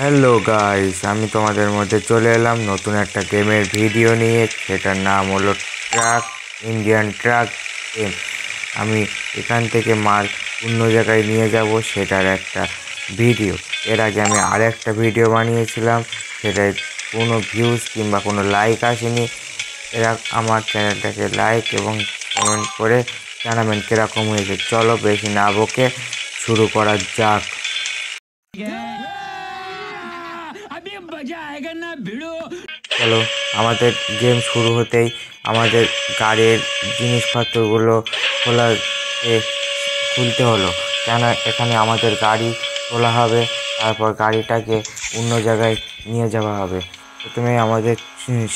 Hello guys, আমি তোমাদের মধ্যে চলে এলাম নতুন একটা গেমের ভিডিও নিয়ে। সেটার নাম হলো ট্রাক ইন্ডিয়ান ট্রাক গেম। আমি এখান থেকে মাল অন্য জায়গায় নিয়ে যাব, সেটার একটা ভিডিও। এর আগে আমি আরেকটা ভিডিও বানিয়েছিলাম, সেটায় কোনো ভিউজ কিংবা কোনো লাইক আসেনি। এরা আমার চ্যানেলটাকে লাইক এবং কমেন্ট করে জানাবেন কীরকম হয়েছে। চলো বেশি না বকে শুরু করা যাক। চলো, আমাদের গেম শুরু হতেই আমাদের গাড়ির জিনিসপত্রগুলো খুলতে হলো, কেন এখানে আমাদের গাড়ি তোলা হবে, তারপর গাড়িটাকে অন্য জায়গায় নিয়ে যাওয়া হবে। প্রথমে আমাদের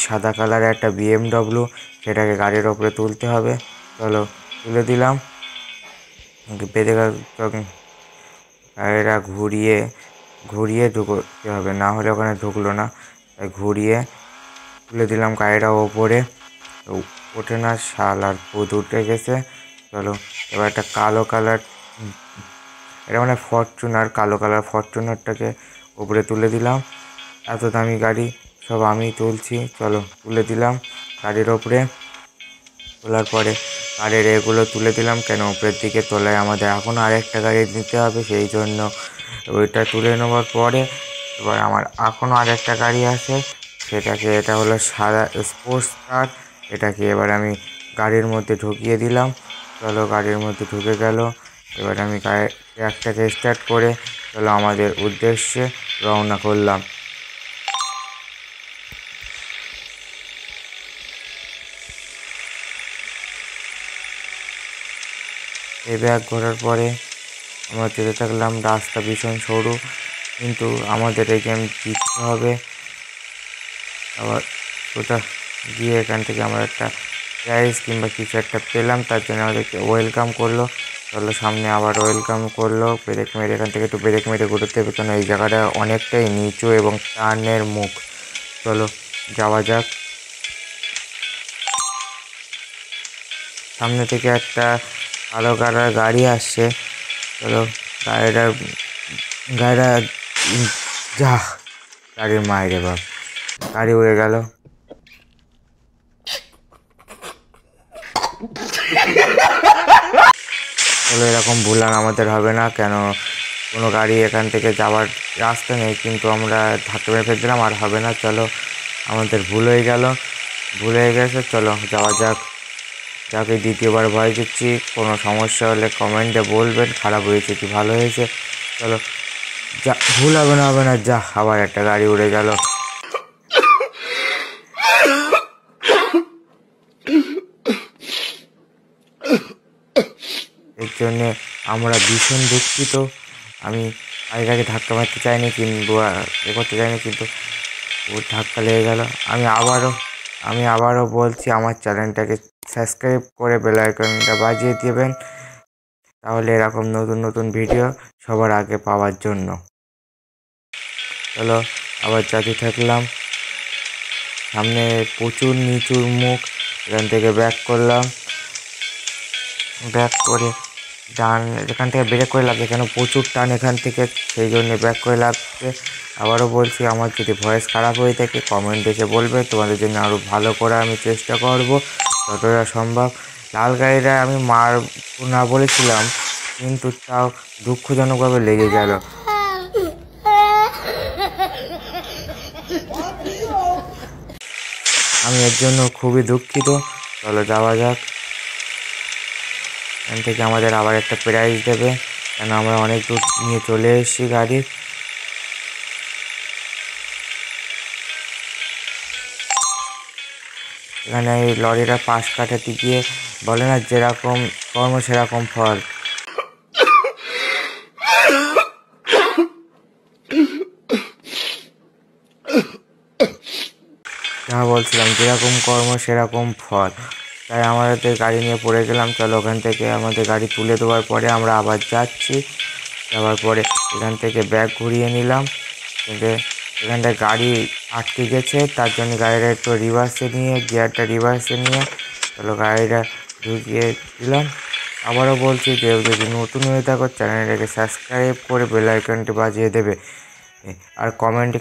সাদা কালারের একটা BMW, সেটাকে গাড়ির ওপরে তুলতে হবে। চলো তুলে দিলাম। বেঁধে গাড়িটা ঘুরিয়ে ঘুরিয়ে ঢুকতে হবে, না হলে ওখানে ঢুকলো না। তাই ঘুরিয়ে তুলে দিলাম গাড়িটা ওপরে। ওঠে না, শালার ভূত উঠে গেছে। চলো এবার একটা কালো কালার, এটা মানে ফরচুনার, কালো কালার ফরচুনারটাকে ওপরে তুলে দিলাম। এত দামি গাড়ি সব আমি তুলছি। চলো তুলে দিলাম গাড়ির ওপরে। তোলার পরে গাড়ির এগুলো তুলে দিলাম, কেন উপরের দিকে তোলায় আমাদের এখনও আরেকটা গাড়ি নিতে হবে, সেই জন্য ওইটা তুলে নেওয়ার পরে এবার আমার এখনও আরেকটা গাড়ি আছে, এটা হলো সাদা স্পোর্টস কার। এটাকে এবার আমি গাড়ির মধ্যে ঢুকিয়ে দিলাম। চলো গাড়ির মধ্যে ঢুকে গেল। এবার আমি ট্রাকটাকে স্টার্ট করে চলো আমাদের উদ্দেশ্যে রওনা করলাম। এই ব্যাগ ঘোরার পরে আমরা যেতে থাকলাম। রাস্তা ভীষণ সরু, কিন্তু আমাদের এই গেম জিততে হবে। আবার কোথা গিয়ে এখান থেকে আমরা একটা প্রাইজ কিংবা কিছু একটা পেলাম, তার জন্য আমাদেরকে ওয়েলকাম করলো। চলো সামনে আবার ওয়েলকাম করলো। ব্রেক মেরে এখান থেকে একটু ব্রেক মেরে ঘুরতে হবে, কারণ এই জায়গাটা অনেকটাই নিচু এবং টার্নের মুখ। চলো যাওয়া যাক। সামনে থেকে একটা কালো কালার গাড়ি আসছে। চলো গাড়িটা যা, গাড়ির মায়েরে বাপ, গাড়ি উড়ে গেল। চলো এরকম ভুল আর আমাদের হবে না, কেন কোনো গাড়ি এখান থেকে যাওয়ার রাস্তা নেই, কিন্তু আমরা ধাক্কা মেরে ফেলছিলাম, আর হবে না। চলো আমাদের ভুল হয়ে গেছে। চলো যাওয়া যাক। যাকে দ্বিতীয়বার ভয় দিচ্ছি, কোনো সমস্যা হলে কমেন্টে বলবেন, খারাপ হয়েছে কি ভালো হয়েছে। চলো যা, ভুল হবে না যা, আবার একটা গাড়ি উড়ে গেল। এর জন্যে আমরা ভীষণ দুঃখিত। আমি গাড়িটাকে ধাক্কা মারতে চাইনি কিংবা করতে চাইনি, কিন্তু ও ধাক্কা লেগে গেল। আমি আবারও বলছি, আমার চ্যানেলটাকে সাবস্ক্রাইব করে বেল আইকনটা বাজিয়ে দেবেন, তাহলে এরকম নতুন নতুন ভিডিও সবার আগে পাওয়ার জন্য। চলো আবার যেতে থাকলাম। সামনে প্রচুর নিচুর মুখ, এখান থেকে ব্যাক করলাম। ব্যাক করে এখান থেকে ব্রেক করে লাগছে, কেন প্রচুর টান এখান থেকে, সেই জন্য ব্যাক করে লাগছে। আবারও বলছি, আমার যদি ভয়েস খারাপ হয়ে থাকে কমেন্ট এসে বলবে, তোমাদের জন্য আরও ভালো করে আমি চেষ্টা করব যতটা সম্ভব। লাল গাড়িটা আমি না বলেছিলাম, কিন্তু তাও দুঃখজনকভাবে লেগে গেল। আমি এর জন্য খুবই দুঃখিত। চলো যাওয়া যাক। এখান থেকে আমাদের আবার একটা প্রাইজ দেবে, কেন আমরা অনেক দূর নিয়ে চলে এসেছি গাড়ি। এখানে এই লরিটা পাশ কাটাতে গিয়ে বলে না, যেরকম কর্ম সেরকম ফল। যা বলছিলাম, যেরকম কর্ম সেরকম ফল। তাই আমাদের গাড়ি নিয়ে পড়ে গেলাম। চলো ওখান থেকে আমাদের গাড়ি তুলে দেওয়ার পরে আমরা আবার যাওয়ার পরে এখান থেকে ব্যাগ ঘুরিয়ে নিলাম, কিন্তু এখানটায় গাড়ি আটকে গেছে, তার জন্য গাড়িটা একটু গিয়ারটা রিভার্সে নিয়ে চলো গাড়িটা ঢুকিয়ে দিলাম। আবারও বলছি, কেউ যদি নতুন হয়ে থাকো চ্যানেলটাকে সাবস্ক্রাইব করে বেল আইকনটি বাজিয়ে দেবে, আর কমেন্টে